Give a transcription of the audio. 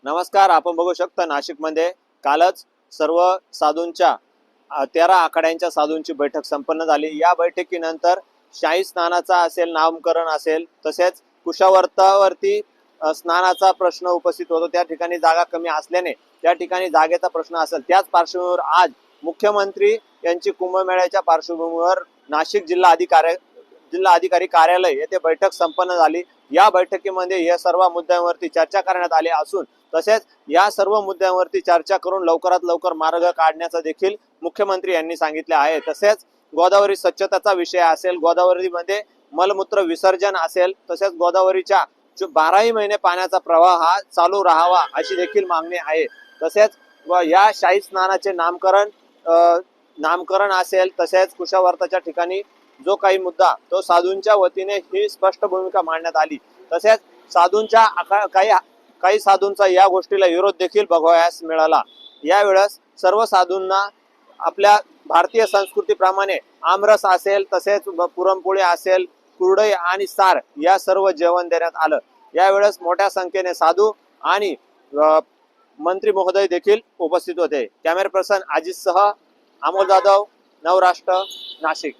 नमस्कार. आपण बघू शकता नाशिकमध्ये कालच सर्व साधूंच्या 13 आखाड्यांच्या साधूंची बैठक संपन्न झाली। या बैठकीनंतर शाही स्नानाचा असेल, नामकरण असेल, तसेच कुशावर्तावरती स्नानाचा प्रश्न उपस्थित होतो। त्या ठिकाणी जागा कमी असल्याने त्या ठिकाणी जागेचा प्रश्न असेल, त्याच पार्श्वभूमीवर आज मुख्यमंत्री यांची कुंभमेळ्याच्या पार्श्वभूमीवर नाशिक जिल्हा अधिकारी कार्यालय येथे बैठक संपन्न झाली। या बैठकीमध्ये या सर्व मुद्द्यांवरती चर्चा करण्यात आली असून तसेच या सर्व मुद्द्यांवरती चर्चा करून लवकरात लवकर मार्ग काढण्याचा देखील मुख्यमंत्री यांनी सांगितले आहे। तसेच गोदावरी स्वच्छतेचा विषय असेल, गोदावरीमध्ये मलमूत्र विसर्जन असेल, तसेच गोदावरीच्या 12ही महिने पाण्याचा प्रवाह हा चालू राहावा अशी देखील मागणी आहे। तसेच या शाही स्नानाचे नामकरण असेल, तसेच कुशावर्ताच्या ठिकाणी जो काही मुद्दा तो साधूंच्या वतीने ही स्पष्ट भूमिका मांडण्यात आली। तसेच साधूंच्या काही साधूंचा या गोष्टीला विरोध देखील बघावयास मिळाला। यावेळेस सर्व साधूंना आपल्या भारतीय संस्कृतीप्रमाणे आमरस असेल, तसेच पुरणपोळी असेल, कुरडई आणि सार या सर्व जेवण देण्यात आलं। यावेळेस मोठ्या संख्येने साधू आणि मंत्री महोदय देखील उपस्थित होते। कॅमेरा पर्सन अजित सह अमोल जाधव, नवराष्ट्र, नाशिक।